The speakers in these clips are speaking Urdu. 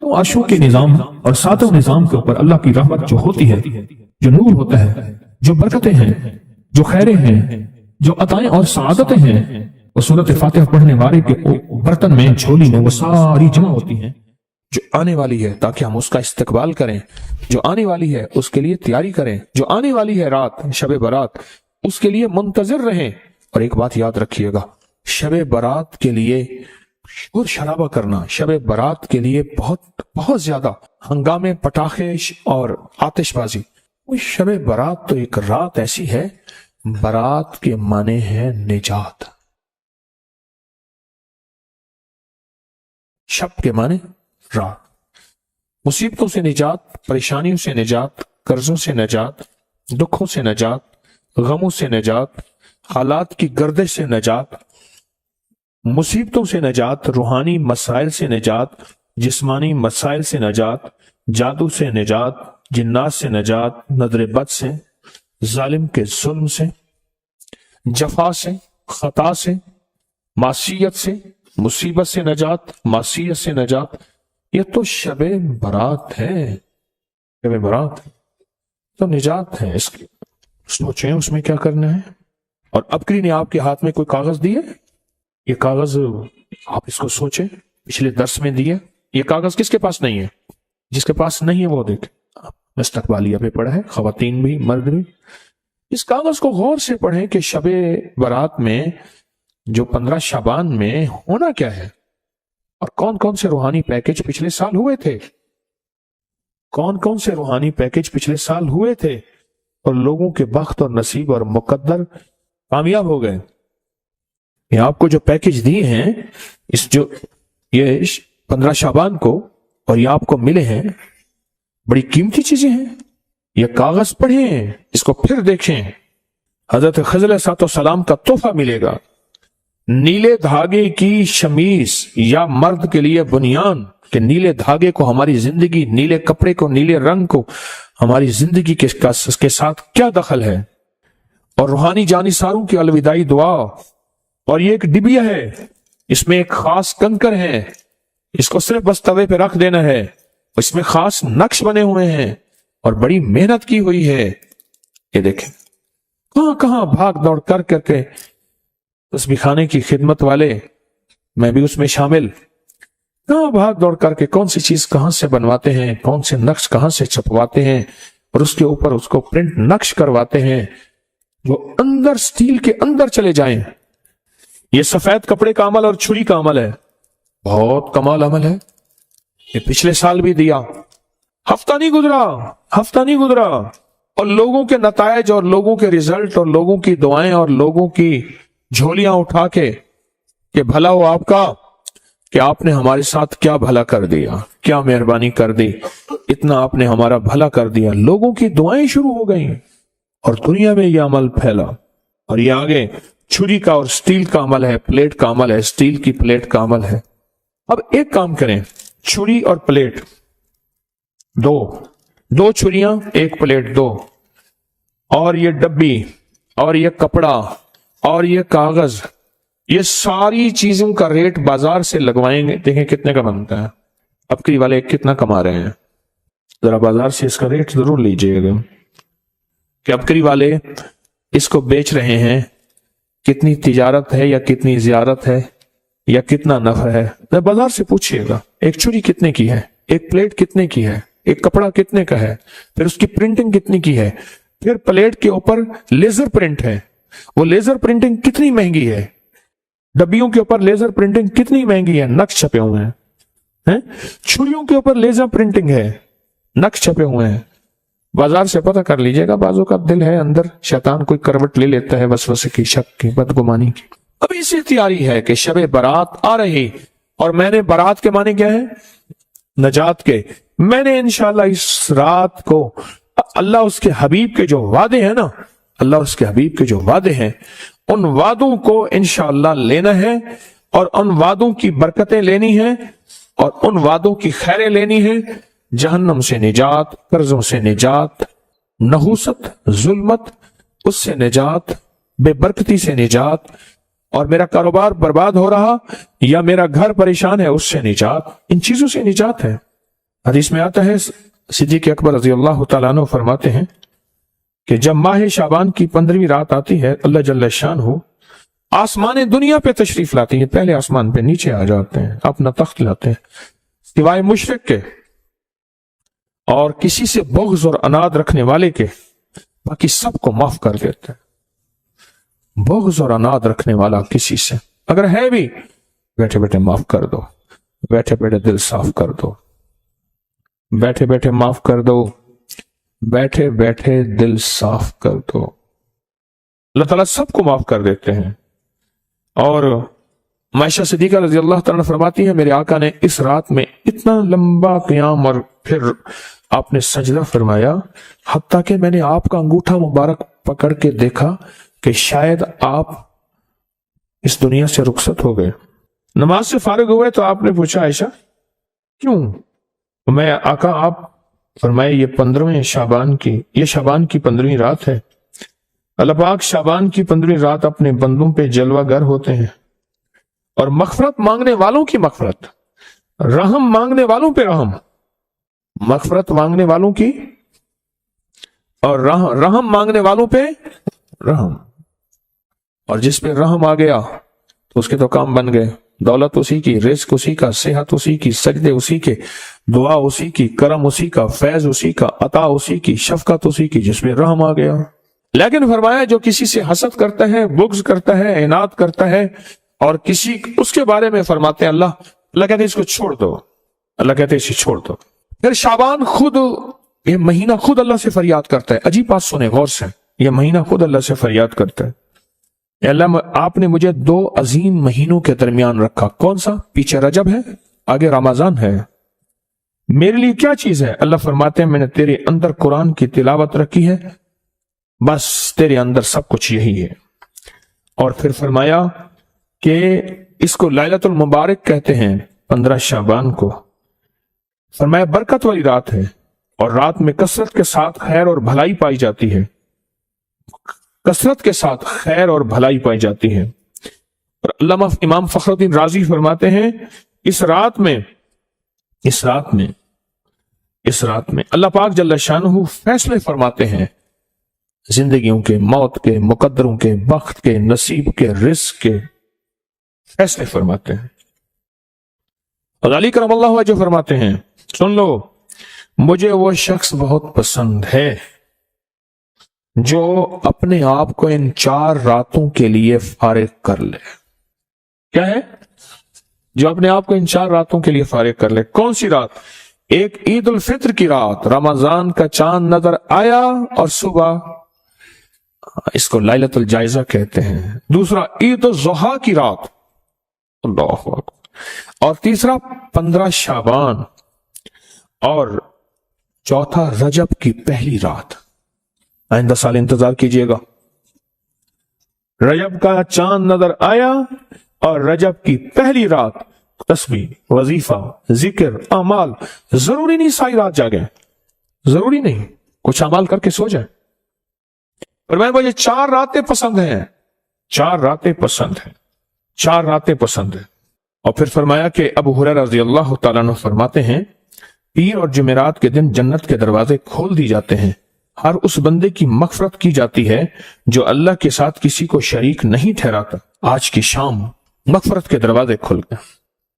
تو عرشوں کے نظام اور ساتوں نظام کے اوپر اللہ کی رحمت جو ہوتی ہے، جو نور ہوتا ہے، جو برکتیں ہیں، جو خیریں ہیں، جو عطائیں اور سعادتیں ہیں، وہ سورۃ فاتحہ پڑھنے والے کے برتن میں، جھولی میں وہ ساری جمع ہوتی ہیں، جو آنے والی ہے تاکہ ہم اس کا استقبال کریں، جو آنے والی ہے اس کے لیے تیاری کریں، جو آنے والی ہے رات شب برات، اس کے لیے منتظر رہیں۔ اور ایک بات یاد رکھیے گا، شب برات کے لیے شور شرابہ کرنا، شب برات کے لیے بہت زیادہ ہنگامے، پٹاخے اور آتش بازی، وہ شب برات تو ایک رات ایسی ہے، برات کے معنی ہے نجات، شب کے معنی رات، مصیبتوں سے نجات، پریشانیوں سے نجات، قرضوں سے نجات، دکھوں سے نجات، غموں سے نجات، حالات کی گردش سے نجات، مصیبتوں سے نجات، روحانی مسائل سے نجات، جسمانی مسائل سے نجات، جادو سے نجات، جنات سے نجات، نظر بد سے، ظالم کے ظلم سے، جفا سے، خطا سے، معصیت سے، مصیبت سے نجات، معصیت سے نجات۔ یہ تو شب برات ہے، شب برات تو نجات ہے اس کی۔ سوچیں اس میں کیا کرنا ہے۔ اور ابکری نے آپ کے ہاتھ میں کوئی کاغذ دیے، یہ کاغذ آپ اس کو سوچیں، پچھلے درس میں دیے، یہ کاغذ کس کے پاس نہیں ہے؟ جس کے پاس نہیں ہے وہ دیکھ، استقبالیہ پہ پڑھا ہے، خواتین بھی مرد بھی۔ اس کاغذ کو غور سے پڑھیں کہ شب برات میں جو 15 شعبان میں ہونا کیا ہے، اور کون کون سے روحانی پیکج پچھلے سال ہوئے تھے، کون کون سے روحانی پیکج پچھلے سال ہوئے تھے، اور لوگوں کے بخت اور نصیب اور مقدر کامیاب ہو گئے۔ یہ آپ کو جو پیکج دیے ہیں، یہ 15 شعبان کو، اور یہ آپ کو ملے ہیں، بڑی قیمتی چیزیں ہیں۔ یہ کاغذ پڑھیں، اس کو پھر دیکھیں۔ حضرت خضر علیہ السلام کا تحفہ ملے گا، نیلے دھاگے کی شمیز یا مرد کے لیے بنیان، کہ نیلے دھاگے کو ہماری زندگی، نیلے کپڑے کو، نیلے رنگ کو ہماری زندگی کے ساتھ کیا دخل ہے، اور روحانی جانثاروں کی الوداعی دعا۔ اور یہ ایک ڈبیا ہے، اس میں ایک خاص کنکر ہے، اس کو صرف بس توے پہ رکھ دینا ہے، اس میں خاص نقش بنے ہوئے ہیں اور بڑی محنت کی ہوئی ہے۔ یہ دیکھیں کہاں کہاں بھاگ دوڑ کر کے تسبیح خانے کی خدمت والے، میں بھی اس میں شامل، کہاں بھاگ دوڑ کر کے کون سی چیز کہاں سے بنواتے ہیں، کون سے نقش کہاں سے چھپواتے ہیں، اور اس کے اوپر اس کو پرنٹ نقش کرواتے ہیں جو اندر سٹیل کے اندر چلے جائیں۔ یہ سفید کپڑے کا عمل اور چھری کا عمل ہے، بہت کمال عمل ہے۔ یہ پچھلے سال بھی دیا، ہفتہ نہیں گزرا، اور لوگوں کے نتائج اور لوگوں کے رزلٹ اور لوگوں کی دعائیں اور لوگوں کی جھولیاں اٹھا کے کہ بھلا ہو آپ کا، کہ آپ نے ہمارے ساتھ کیا بھلا کر دیا، کیا مہربانی کر دی، اتنا آپ نے ہمارا بھلا کر دیا۔ لوگوں کی دعائیں شروع ہو گئیں اور دنیا میں یہ عمل پھیلا۔ اور یہ آگے چھری کا اور سٹیل کا عمل ہے، پلیٹ کا عمل ہے، سٹیل کی پلیٹ کا عمل ہے۔ اب ایک کام کریں، چھری اور پلیٹ دو چھریاں، ایک پلیٹ دو، اور یہ ڈبی اور یہ کپڑا اور یہ کاغذ، یہ ساری چیزوں کا ریٹ بازار سے لگوائیں گے، دیکھیں کتنے کا بنتا ہے، ابکری والے کتنا کما رہے ہیں، ذرا بازار سے اس کا ریٹ ضرور لیجئے گا کہ ابکری والے اس کو بیچ رہے ہیں، کتنی تجارت ہے یا کتنی زیارت ہے یا کتنا نفع ہے، بازار سے پوچھئے گا۔ ایک چھری کتنے کی ہے، ایک پلیٹ کتنے کی ہے، ایک کپڑا کتنے کا ہے، پھر اس کی پرنٹنگ کتنی کی ہے، پھر پلیٹ کے اوپر لیزر پرنٹ ہے، وہ لیزر پرنٹنگ کتنی مہنگی ہے، ڈبیوں کے اوپر لیزر پرنٹنگ کتنی مہنگی ہے، نقش چھپے ہوئے ہیں، چھریوں کے اوپر لیزر پرنٹنگ ہے، نقش چھپے ہوئے ہیں، بازار سے پتہ کر لیجئے گا۔ بازو کا دل ہے اندر، شیطان کوئی کروٹ لے لیتا ہے وسوسے کی، شک کی، بدگمانی کی۔ اب اسی تیاری ہے کہ شب برات آ رہی، اور میں نے برات کے معنی کیا ہے، نجات کے، میں نے انشاءاللہ اس رات کو اللہ اس کے حبیب کے جو وعدے ہیں نا، اللہ اس کے حبیب کے جو وعدے ہیں، ان وعدوں کو انشاءاللہ لینا ہے، اور ان وعدوں کی برکتیں لینی ہیں، اور ان وعدوں کی خیریں لینی ہیں، جہنم سے نجات، قرضوں سے نجات، نحوست، ظلمت، اس سے نجات، بے برکتی سے نجات، اور میرا کاروبار برباد ہو رہا یا میرا گھر پریشان ہے اس سے نجات، ان چیزوں سے نجات ہے۔ حدیث میں آتا ہے صدیق اکبر رضی اللہ تعالیٰ عنہ فرماتے ہیں کہ جب ماہ شعبان کی 15ویں رات آتی ہے اللہ جل شانہ آسمان دنیا پہ تشریف لاتی ہے، پہلے آسمان پہ نیچے آ جاتے ہیں، اپنا تخت لاتے ہیں، سوائے مشرک کے اور کسی سے بغض اور اناد رکھنے والے کے، باقی سب کو معاف کر دیتے ہیں۔ بغض اور اناد رکھنے والا کسی سے اگر ہے بھی، بیٹھے بیٹھے معاف کر دو، بیٹھے بیٹھے دل صاف کر دو، بیٹھے بیٹھے معاف کر دو، بیٹھے بیٹھے دل صاف کر دو۔ اللہ تعالیٰ سب کو معاف کر دیتے ہیں۔ اور عائشہ صدیقہ رضی اللہ تعالیٰ فرماتی ہے میرے آقا نے اس رات میں اتنا لمبا قیام اور پھر آپ نے سجدہ فرمایا، حتیٰ کہ میں نے آپ کا انگوٹھا مبارک پکڑ کے دیکھا کہ شاید آپ اس دنیا سے رخصت ہو گئے۔ نماز سے فارغ ہوئے تو آپ نے پوچھا عائشہ کیوں؟ میں آقا آپ فرمائے یہ 15ویں شعبان کی، یہ شعبان کی 15ویں رات ہے۔ اللہ پاک شعبان کی 15ویں رات اپنے بندوں پہ جلوہ گر ہوتے ہیں اور مغفرت مانگنے والوں کی مغفرت، رحم مانگنے والوں پہ رحم، مغفرت مانگنے والوں کی اور رحم مانگنے والوں پہ رحم، اور جس پہ رحم آ گیا تو اس کے تو کام بن گئے، دولت اسی کی، رزق اسی کا، صحت اسی کی، سجدے اسی کے، دعا اسی کی، کرم اسی کا، فیض اسی کا، عطا اسی کی، شفقت اسی کی، جس میں رحم آ گیا۔ لیکن فرمایا جو کسی سے حسد کرتا ہے، بغض کرتا ہے، عناد کرتا ہے اور کسی اس کے بارے میں فرماتے ہیں اللہ کہتے ہیں اس کو چھوڑ دو، اللہ کہتے ہیں اسے چھوڑ دو۔ پھر شعبان خود، یہ مہینہ خود اللہ سے فریاد کرتا ہے، عجیب بات سنیں غور سے، یہ مہینہ خود اللہ سے فریاد کرتا ہے اے اللہ آپ نے مجھے 2 عظیم مہینوں کے درمیان رکھا، کون سا؟ پیچھے رجب ہے، آگے رمضان ہے، میرے لیے کیا چیز ہے؟ اللہ فرماتے ہیں میں نے تیرے اندر قرآن کی تلاوت رکھی ہے، بس تیرے اندر سب کچھ یہی ہے۔ اور پھر فرمایا کہ اس کو لیلۃ المبارک کہتے ہیں 15 شعبان کو، فرمایا برکت والی رات ہے اور رات میں کثرت کے ساتھ خیر اور بھلائی پائی جاتی ہے، کثرت کے ساتھ خیر اور بھلائی پائی جاتی ہے۔ اور علامہ امام فخر الدین رازی فرماتے ہیں اس رات میں اللہ پاک جل شانہ فیصلے فرماتے ہیں زندگیوں کے، موت کے، مقدروں کے، بخت کے، نصیب کے، رزق کے فیصلے فرماتے ہیں۔ اور علی کرم اللہ وجہ فرماتے ہیں سن لو مجھے وہ شخص بہت پسند ہے جو اپنے آپ کو ان 4 راتوں کے لیے فارغ کر لے۔ کیا ہے؟ جو اپنے آپ کو ان 4 راتوں کے لیے فارغ کر لے۔ کون سی رات؟ ایک عید الفطر کی رات، رمضان کا چاند نظر آیا اور صبح، اس کو لیلۃ الجائزہ کہتے ہیں۔ دوسرا عید الضحیٰ کی رات، اللہ اکبر۔ اور تیسرا 15 شعبان، اور چوتھا رجب کی پہلی رات۔ آئندہ سال انتظار کیجئے گا، رجب کا چاند نظر آیا اور رجب کی پہلی رات، تسبیح، وظیفہ، ذکر، اعمال، ضروری نہیں ساری رات جاگیں، ضروری نہیں، کچھ اعمال کر کے سو جائیں۔ اور مجھے 4 راتیں پسند ہیں، 4 راتیں پسند ہیں، 4 راتیں پسند ہیں۔ اور پھر فرمایا کہ ابو ہریرہ رضی اللہ تعالیٰ عنہ فرماتے ہیں پیر اور جمعرات کے دن جنت کے دروازے کھول دی جاتے ہیں، ہر اس بندے کی مغفرت کی جاتی ہے جو اللہ کے ساتھ کسی کو شریک نہیں ٹھہراتا۔ آج کی شام مغفرت کے دروازے کھل گئے۔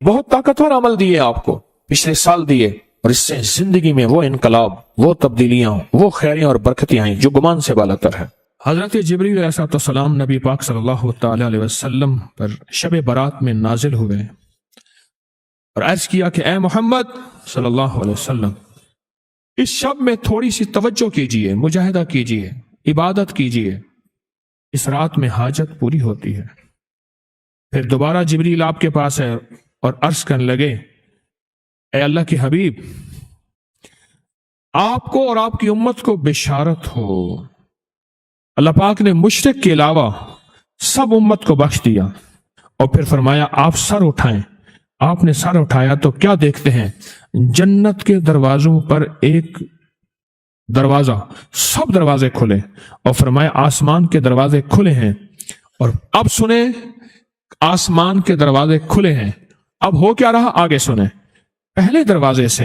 بہت طاقتور عمل دیے آپ کو، پچھلے سال دیے، اور اس سے زندگی میں وہ انقلاب، وہ تبدیلیاں، وہ خیریاں اور برکتیں آئیں جو گمان سے بالا تر ہے۔ حضرت جبریل علیہ السلام نبی پاک صلی اللہ تعالی علیہ وسلم پر شب برات میں نازل ہوئے اور عرض کیا کہ اے محمد صلی اللہ علیہ وسلم اس شب میں تھوڑی سی توجہ کیجئے، مجاہدہ کیجئے، عبادت کیجئے، اس رات میں حاجت پوری ہوتی ہے۔ پھر دوبارہ جبریل آپ کے پاس ہے اور عرض کرنے لگے اے اللہ کے حبیب آپ کو اور آپ کی امت کو بشارت ہو، اللہ پاک نے مشرک کے علاوہ سب امت کو بخش دیا۔ اور پھر فرمایا آپ سر اٹھائیں۔ آپ نے سر اٹھایا تو کیا دیکھتے ہیں؟ جنت کے دروازوں پر ایک دروازہ، سب دروازے کھلے، اور فرمایا آسمان کے دروازے کھلے ہیں۔ اور اب سنیں، آسمان کے دروازے کھلے ہیں، اب ہو کیا رہا آگے سنیں۔ پہلے دروازے سے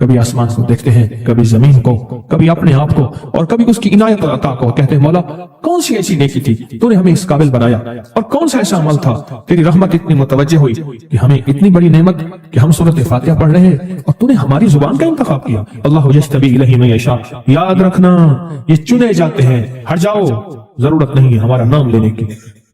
کبھی آسمان کو دیکھتے ہیں، کبھی زمین کو، کبھی اپنے آپ کو، اور کبھی اس کی عنایت اور عطا کو. کہتے ہیں مولا کون سی ایسی نیکی تھی تو نے ہمیں اس قابل بنایا، اور کون سا ایسا عمل تھا تیری رحمت اتنی متوجہ ہوئی کہ ہمیں اتنی بڑی نعمت کہ ہم سورۃ فاتحہ پڑھ رہے ہیں اور تو نے ہماری زبان کا انتخاب کیا. اللہ یجتبی الیہ من یشاء. یاد رکھنا یہ چنے جاتے ہیں، ہٹ جاؤ، ضرورت نہیں ہے ہمارا نام لینے کی.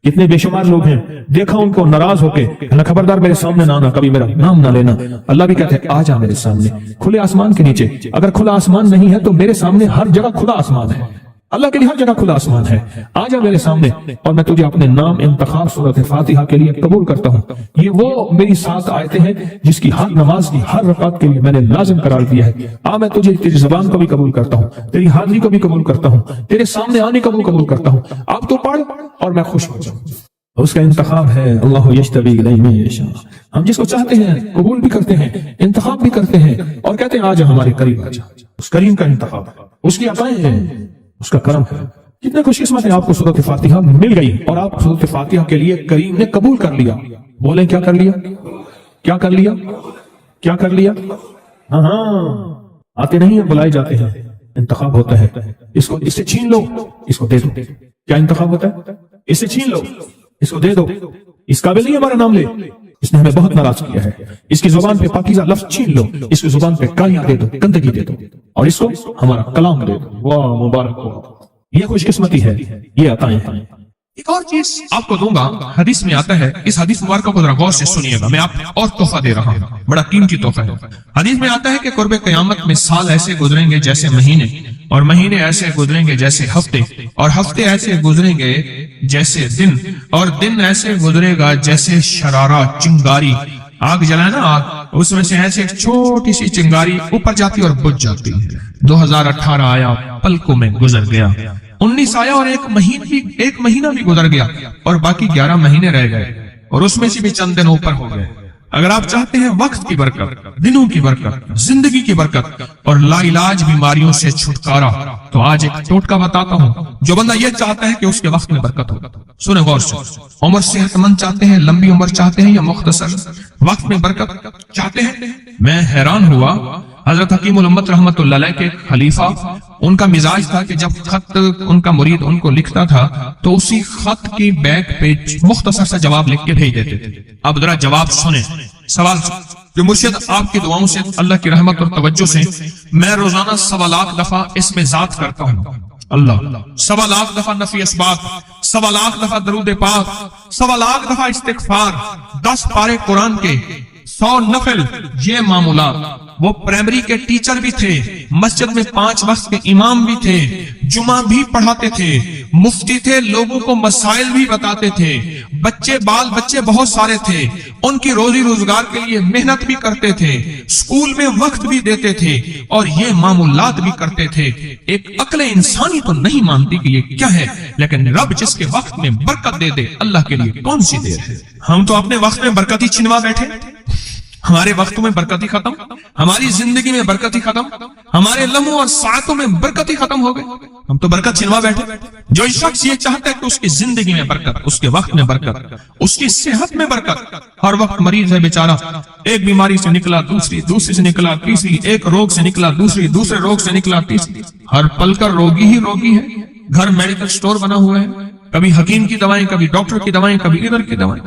کتنے بے شمار لوگ ہیں، دیکھا ان کو ناراض ہو کے اللہ خبردار میرے سامنے نہ آنا، کبھی میرا نام نہ لینا. اللہ بھی کہتے ہیں آ جا میرے سامنے، کھلے آسمان کے نیچے. اگر کھلا آسمان نہیں ہے تو میرے سامنے ہر جگہ کھلا آسمان ہے. اللہ کے لیے ہر جگہ کھلا آسمان ہے. آ جا میرے سامنے اور میں تجھے اپنے نام انتخاب سورۃ فاتحہ کے لیے قبول کرتا ہوں. یہ وہ میری 7 آیتیں ہیں جس کی ہر نماز کی ہر رکعت کے لیے میں نے لازم قرار دیا ہے. میں تجھے تیری زبان کو بھی قبول کرتا ہوں، تیری حاضری کو بھی قبول کرتا ہوں، تیرے سامنے آنے کو بھی قبول کرتا ہوں. اب تو پڑھ اور میں خوش ہو جاؤں. اس کا انتخاب ہے اللہ یجتبی الیہ من یشاء. ہم جس کو چاہتے ہیں قبول بھی کرتے ہیں، انتخاب بھی کرتے ہیں اور کہتے ہیں آ جا ہمارے قریب آ جا. اس کریم کا انتخاب ہے، اس کی عطائیں ہیں، اس کا کرم ہے. کتنے خوش قسمت ہیں آپ کو سورۃ فاتحہ مل گئی اور آپ سورۃ فاتحہ کے لیے کریم نے قبول کر لیا. بولیں کیا کر لیا؟ کیا کر لیا؟ کیا کر لیا؟ ہاں آتے نہیں ہیں، بلائے جاتے ہیں. انتخاب ہوتا ہے، اس کو اس سے چھین لو، اس کو دے دو. کیا انتخاب ہوتا ہے؟ اس سے چھین لو، اس کو دے دو. اس قابل نہیں ہمارا نام لے، اس نے ہمیں بہت ناراض کیا ہے. اس کی زبان پہ پاکیزہ لفظ چھین لو، اس کی زبان پہ گالیاں دے دو، گندگی دے دو، اور اس کو ہمارا کلام دے دو. واہ مبارک ہو. یہ خوش قسمتی ہے، یہ عطائیں ہیں. ایک اور چیز آپ کو دوں گا، حدیث میں آتا ہے، اس حدیث مبارکہ کو ذرا غور سے سنیے گا. میں آپ کو اور تحفہ دے رہا ہوں، بڑا قیمتی تحفہ ہے. حدیث میں آتا ہے کہ قرب قیامت میں سال ایسے گزریں گے جیسے مہینے، اور مہینے ایسے گزریں گے جیسے ہفتے، اور ہفتے ایسے گزریں گے جیسے دن، اور دن ایسے گزرے گا جیسے شرارہ، چنگاری. آگ جلائے نا آگ، اس میں سے ایسے ایک چھوٹی سی چنگاری اوپر جاتی اور بجھ جاتی ہے. 2018 آیا، پلکوں میں گزر گیا. 19 آیا اور ایک مہینہ بھی گزر گیا، اور باقی 11 مہینے رہ گئے، اور اس میں سے بھی چند دن اوپر ہو گئے. اگر آپ چاہتے ہیں وقت کی برکت، دنوں کی برکت، زندگی کی برکت اور لا علاج بیماریوں سے چھٹکارا، تو آج ایک ٹوٹکا بتاتا ہوں. جو بندہ یہ چاہتا ہے کہ اس کے وقت میں برکت ہو، سنیں غور سے. عمر صحت مند چاہتے ہیں، لمبی عمر چاہتے ہیں، یا مختصر وقت میں برکت چاہتے ہیں؟ میں حیران ہوا، حضرت حکیم الامت رحمت اللہ علیہ کے خلیفہ، ان کا مزاج تھا کہ جب خط ان کا مرید ان کو لکھتا تھا تو اسی خط کی بیک پہ مختصر سا جواب لکھ کے بھیج دیتے تھے. اب ذرا جواب سنیں. سوال جو مرشد آپ کی دعاؤں سے، اللہ کی رحمت اور توجہ سے میں روزانہ 1.25 لاکھ دفعہ اس میں ذات کرتا ہوں. اللہ 1.25 لاکھ دفعہ نفی اسبات، 1.25 لاکھ دفعہ درود پاک، 1.25 لاکھ دفعہ استغفار، 10 پارے قرآن کے، 100 نفل. یہ معمولات. وہ پرائمری کے ٹیچر بھی تھے، مسجد میں 5 وقت کے امام بھی تھے، جمعہ بھی پڑھاتے تھے، مفتی تھے، لوگوں کو مسائل بھی بتاتے تھے، بال بچے بہت سارے تھے، ان کی روزی روزگار کے لیے محنت بھی کرتے تھے، اسکول میں وقت بھی دیتے تھے، اور یہ معمولات بھی کرتے تھے. ایک عقل انسانی تو نہیں مانتی کہ یہ کیا ہے، لیکن رب جس کے وقت میں برکت دے دے، اللہ کے لیے کون سی دیر ہے. ہم تو اپنے وقت میں برکت ہی چھنوا بیٹھے. ہمارے وقتوں میں برکت ہی ختم، ہماری زندگی میں برکت ہی ختم، ہمارے لمحوں اور ساعتوں میں برکت ہی ختم ہو گئے. ہم تو برکت چھنوا بیٹھے. جو شخص یہ چاہتا ہے کہ اس کی زندگی میں برکت، اس کے وقت میں برکت، اس کی صحت میں برکت، ہر وقت مریض ہے بیچارہ، ایک بیماری سے نکلا دوسری سے نکلا تیسری، ایک روگ سے نکلا دوسرے روگ سے نکلا تیسری، ہر پل کر روگی ہی روگی ہے. گھر میڈیکل سٹور بنا ہوا ہے، کبھی حکیم کی دوائیں، کبھی ڈاکٹر کی دوائیں، کبھی ادھر کی دوائیں.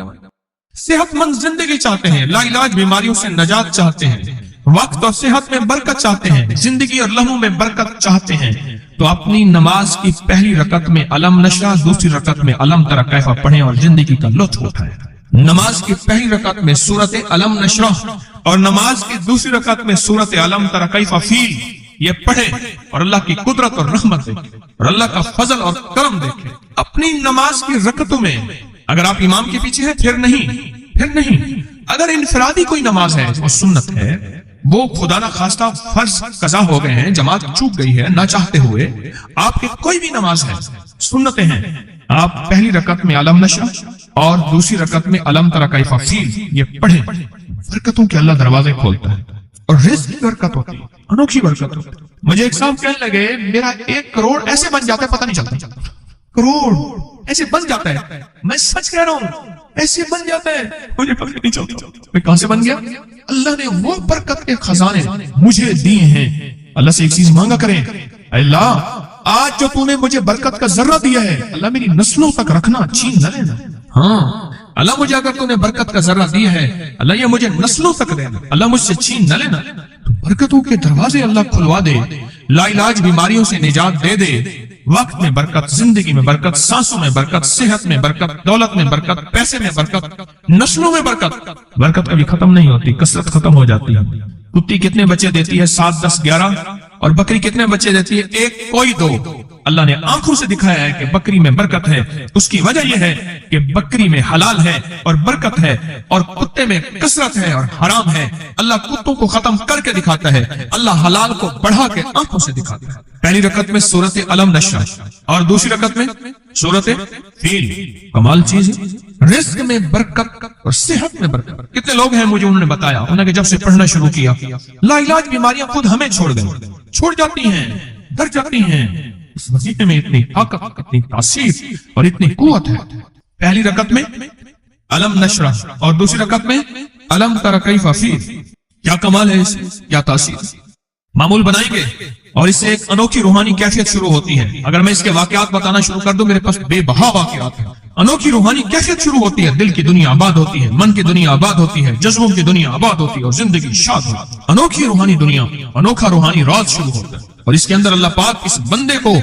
صحت مند زندگی چاہتے ہیں، لا علاج بیماریوں سے نجات چاہتے ہیں، وقت اور صحت میں برکت چاہتے ہیں، زندگی اور لمحوں میں برکت چاہتے ہیں، تو اپنی نماز کی پہلی رکعت میں علم نشرح، دوسری رکعت میں علم تری کیف پڑھیں اور زندگی کا لطف اٹھائیں. نماز کی پہلی رکعت میں سورت علم نشرح اور نماز کی دوسری رکعت میں سورت علم تری کیف فیل یہ پڑھیں اور اللہ کی قدرت اور رحمت دیکھیں اور اللہ کا فضل اور کرم دیکھیں. اپنی نماز کی رکعتوں میں اگر آپ امام کے پیچھے ہیں پھر نہیں. اگر انفرادی کوئی نماز ہے وہ سنت ہے، وہ خدا نہ خواستہ فرض قضا ہو گئے ہیں، جماعت چوک گئی ہے نہ چاہتے ہوئے، آپ کی کوئی بھی نماز ہے، سنتیں ہیں، آپ پہلی رکعت میں علم نشرح اور دوسری رکعت میں علم تری کیف فیل یہ پڑھیں. برکتوں کے اللہ دروازے کھولتا ہے اور رزق کی برکت ہوتی ہے، انوکھی برکت ہوتی ہے. مجھے ایک صاحب کہنے لگے میرا 1 کروڑ ایسے بن جاتا ہے، پتہ نہیں چلتا. کروڑ ایسے بن جاتا ہے، میں سچ کہہ رہا ہوں، ایسے بن جاتا ہے، مجھے پتہ نہیں چلتا. میں کہاں سے بن گیا؟ اللہ نے وہ برکت کے خزانے مجھے دیے ہیں. اللہ سے ایک چیز مانگا کریں, اے اللہ آج جو تو نے مجھے برکت کا ذرہ دیا ہے اللہ میری نسلوں تک رکھنا, چھین نہ لینا. ہاں اللہ مجھے اگر تو نے برکت کا ذرہ دیا ہے اللہ یہ مجھے نسلوں تک دینا, اللہ مجھ سے چھین نہ لینا. تو برکتوں کے دروازے اللہ کھلوا دے, لا علاج بیماریوں سے نجات دے دے, وقت میں برکت, زندگی میں برکت, سانسوں میں برکت, صحت میں برکت, دولت میں برکت, پیسے میں برکت, نسلوں میں برکت. برکت کبھی ختم نہیں ہوتی, کثرت ختم ہو جاتی ہے. کتی کتنے بچے دیتی ہے؟ 7, 10, 11. اور بکری کتنے بچے دیتی ہے؟ 1, کوئی 2. اللہ نے آنکھوں سے دکھایا ہے کہ بکری میں برکت ہے. اس کی وجہ یہ ہے کہ بکری میں حلال ہے اور برکت ہے, اور کتے میں کثرت ہے اور حرام ہے. اللہ کتوں کو ختم کر کے دکھاتا ہے, اللہ حلال کو بڑھا کے آنکھوں سے دکھاتا ہے. پہلی رکعت میں سورت علم نشرح اور دوسری رکعت میں سورت فیل. کمال چیز ہے. رزق میں برکت اور صحت میں برکت. کتنے لوگ ہیں مجھے انہوں نے بتایا, انہوں نے کہ جب سے پڑھنا شروع کیا لا علاج بیماریاں خود ہمیں چھوڑ گئیں, چھوڑ جاتی ہیں, ڈر جاتی ہیں. اس وظیفے میں اتنی طاقت, اتنی تاثیر اور اتنی قوت ہے. پہلی رکعت میں علم نشرح اور دوسری رکعت میں علم تر کیف فیل. کیا کمال ہے اس, کیا تاثیر. معمول بنائیں گے اور اس سے ایک انوکھی روحانی کیفیت شروع ہوتی ہے. اگر میں اس کے واقعات بتانا شروع کر دوں, میرے پاس بے بہا واقعات ہیں. انوکھی روحانی کیفیت شروع ہوتی ہے, دل کی دنیا آباد ہوتی ہے, من کی دنیا آباد ہوتی ہے, جذبوں کی دنیا آباد ہوتی ہے اور زندگی شاد ہوتی ہے. انوکھی روحانی دنیا, انوکھا روحانی راز شروع ہوتا ہے, اور اس کے اندر اللہ پاک اس بندے کو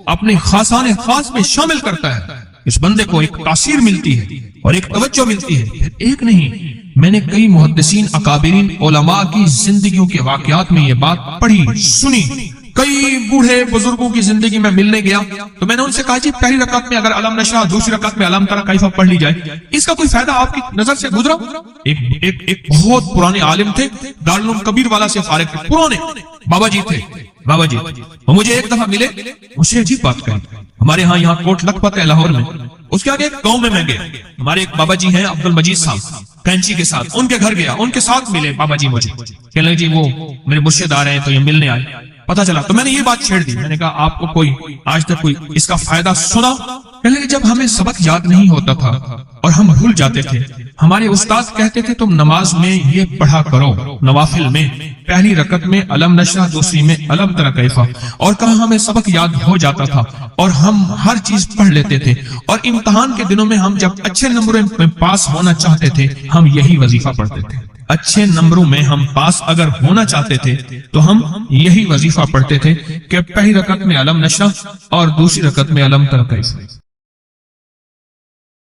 اپنے خاصان خاص میں شامل کرتا ہے. اس بندے کو ایک تاثیر ملتی ہے اور ایک توجہ ملتی ہے. پھر ایک نہیں, میں نے کئی محدثین, اکابرین, علماء کی زندگیوں کے واقعات میں یہ بات پڑھی, سنی. کئی بوڑھے بزرگوں کی زندگی میں ملنے گیا تو میں نے ان سے کہا جی پہلی رکعت میں اگر علم نشرح, دوسری رکعت میں علم تر کیف پڑھ لی جائے, اس کا کوئی فائدہ آپ کی نظر سے گزرا؟ ایک بہت پرانے عالم تھے, دارالعلوم کبیر والا سے فارغ تھے, پرانے بابا جی تھے. بابا جی وہ مجھے ایک دفعہ ملے, مجھے عجیب بات کہی. ہمارے ہاں یہاں کوٹ لکھپت ہے لاہور میں, اس کے آگے ایک گاؤں میں گیا. ہمارے ایک بابا جی ہیں عبد المجید صاحب, کینچی کے ساتھ, ان کے گھر گیا, ان کے ساتھ ملے بابا جی. مجھے کہنے لگے جی وہ میرے مرشد آ رہے ہیں تو یہ ملنے آئے. پتا چلا تو میں نے یہ بات چھیڑ دی, میں نے کہا آپ کو کوئی آج تک کوئی اس کا فائدہ سنا؟ کہنے لگے جب ہمیں سبق یاد نہیں ہوتا تھا اور ہم بھول جاتے تھے, ہمارے استاد کہتے تھے تم نماز میں یہ پڑھا کرو, نوافل میں پہلی رکعت میں علم نشرح, دوسری میں علم تر کیف, اور کہا ہمیں سبق یاد ہو جاتا تھا اور ہم ہر چیز پڑھ لیتے تھے, اور امتحان کے دنوں میں ہم جب اچھے نمبروں میں پاس ہونا چاہتے تھے ہم یہی وظیفہ پڑھتے تھے. اچھے نمبروں میں ہم پاس اگر ہونا چاہتے تھے تو ہم یہی وظیفہ پڑھتے تھے کہ پہلی رکعت میں علم نشرح اور دوسری رکعت میں علم تر کیف.